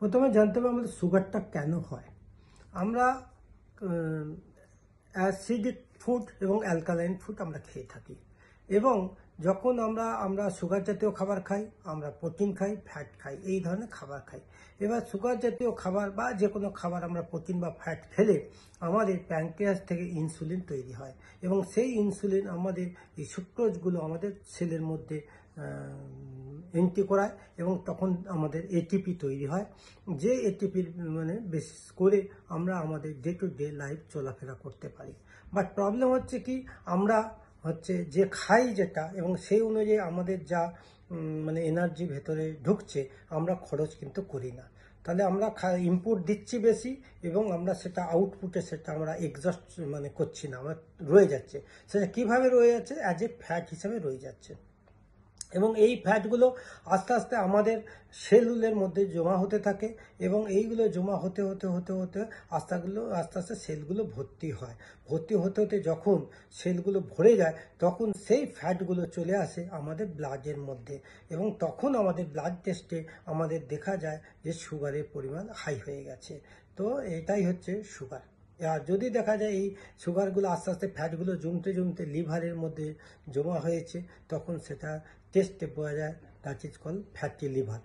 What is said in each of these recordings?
প্রথমে জানতে হবে আমাদের সুগারটা কেন হয়। আমরা অ্যাসিডিক ফুড এবং অ্যালকালাইন ফুড আমরা খেয়ে থাকি, এবং যখন আমরা সুগার জাতীয় খাবার খাই, আমরা প্রোটিন খাই, ফ্যাট খাই, এই ধরনের খাবার খাই। এবার সুগার জাতীয় খাবার বা যে কোনো খাবার আমরা প্রোটিন বা ফ্যাট খেলে আমাদের প্যানক্রিয়াস থেকে ইনসুলিন তৈরি হয়, এবং সেই ইনসুলিন আমাদের এই সুক্রোজগুলো আমাদের সেলের মধ্যে এন্ট্রি করায়, এবং তখন আমাদের এটিপি তৈরি হয়, যে এটিপির বেসিস করে আমরা আমাদের ডে টু ডে লাইফ চলাফেরা করতে পারি। বাট প্রবলেম হচ্ছে কি, আমরা যে খাই যেটা, এবং সেই অনুযায়ী আমাদের যা এনার্জি ভেতরে ঢুকছে, আমরা খরচ কিন্তু করি না। তাহলে আমরা ইনপুট দিচ্ছি বেশি, এবং আমরা সেটা আউটপুটে সেটা আমরা এক্সস্ট করছি না, আমরা রয়ে যাচ্ছে। সেটা কিভাবে রয়ে যাচ্ছে? অ্যাজ এ ফ্যাট হিসাবে রয়ে যাচ্ছে, এবং এই ফ্যাটগুলো আস্তে আস্তে আমাদের সেলুলের মধ্যে জমা হতে থাকে, এবং এইগুলো জমা হতে হতে হতে হতে আস্তে আস্তে সেলগুলো ভর্তি হয়। ভর্তি হতে হতে যখন সেলগুলো ভরে যায়, তখন সেই ফ্যাটগুলো চলে আসে আমাদের ব্লাডের মধ্যে, এবং তখন আমাদের ব্লাড টেস্টে আমাদের দেখা যায় যে সুগারের পরিমাণ হাই হয়ে গেছে। তো এটাই হচ্ছে সুগার। আর যদি দেখা যায় এই সুগারগুলো আস্তে আস্তে ফ্যাটগুলো জমতে জমতে লিভারের মধ্যে জমা হয়েছে, তখন সেটা টেস্টে পাওয়া যায়, that is call fatty liver.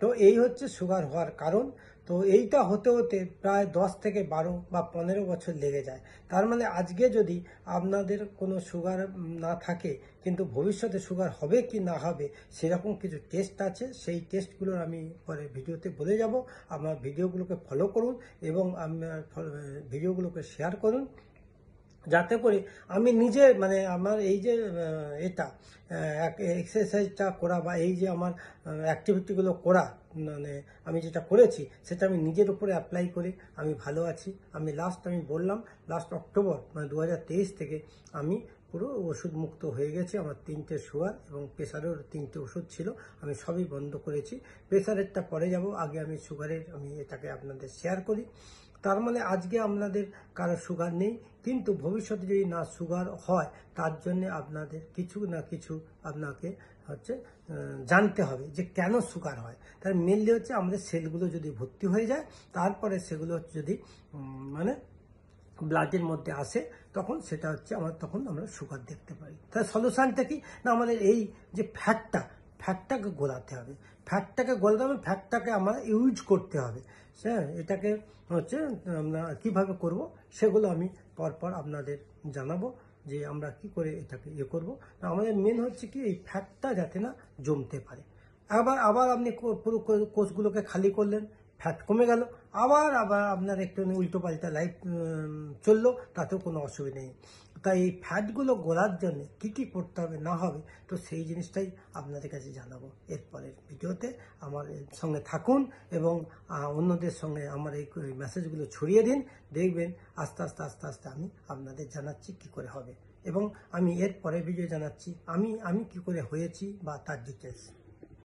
তো এই হচ্ছে সুগার হওয়ার কারণ। তো এইটা হতে হতে প্রায় 10 থেকে 12 বা 15 বছর লেগে যায়। তার মানে আজকে যদি আপনাদের কোনো সুগার না থাকে, কিন্তু ভবিষ্যতে সুগার হবে কি না হবে সেরকম কিছু টেস্ট আছে, সেই টেস্টগুলোর আমি পরে ভিডিওতে বলে যাব। আমার ভিডিওগুলোকে ফলো করুন, এবং আমার ভিডিওগুলোকে শেয়ার করুন, যাতে করে আমি নিজে আমার এই যে এটা এক্সারসাইজটা করা, বা এই যে আমার অ্যাক্টিভিটিগুলো করা, আমি যেটা করেছি সেটা আমি নিজের উপরে অ্যাপ্লাই করি আমি ভালো আছি। আমি বললাম লাস্ট অক্টোবর 2023 থেকে আমি পুরো ওষুধ মুক্ত হয়ে গেছি। আমার 3টে সুগার এবং প্রেশারের 3টে ওষুধ ছিল, আমি সবই বন্ধ করেছি। প্রেশারেরটা পরে যাব, আগে আমি সুগারের এটাকে আপনাদের শেয়ার করি। তার মানে আজকে আপনাদের কারো সুগার নেই, কিন্তু ভবিষ্যতে যদি না সুগার হয়, তার জন্য আপনাদের কিছু না কিছু আপনাকে জানতে হবে যে কেন সুগার হয়। তার মেনলি হচ্ছে আমাদের সেলগুলো যদি ভর্তি হয়ে যায়, তারপরে সেগুলো যদি ব্লাডের মধ্যে আসে, তখন সেটা তখন আমরা সুগার দেখতে পাই। তার সলিউশনটা কি না, আমাদের এই যে ফ্যাটটাকে গলাতে হবে। ফ্যাটটাকে আমরা ইউজ করতে হবে। হ্যাঁ, এটাকে আমরা কিভাবে করব সেগুলো আমি পরপর আপনাদের জানাবো, যে আমরা কি করে এটাকে করবো। আমাদের মেন হচ্ছে কি, এই ফ্যাটটা যাতে না জমতে পারে। আবার আপনি পুরো কোষগুলোকে খালি করলেন, ফ্যাট কমে গেল, আবার আপনার একটু উল্টো পাল্টা লাইফ চললো, তাতেও কোনো অসুবিধা নেই। তাই এই ফ্যাটগুলো গলার জন্য কি কি করতে হবে না হবে, তো সেই জিনিসটাই আপনাদের কাছে জানাবো এরপরের ভিডিওতে। আমার সঙ্গে থাকুন, এবং অন্যদের সঙ্গে আমার এই মেসেজগুলো ছড়িয়ে দিন। দেখবেন আস্তে আস্তে আস্তে আস্তে আমি আপনাদের জানাচ্ছি কি করে হবে, এবং আমি এর পরের ভিডিও জানাচ্ছি আমি কি করে হয়েছি বা তার ডিটেলস।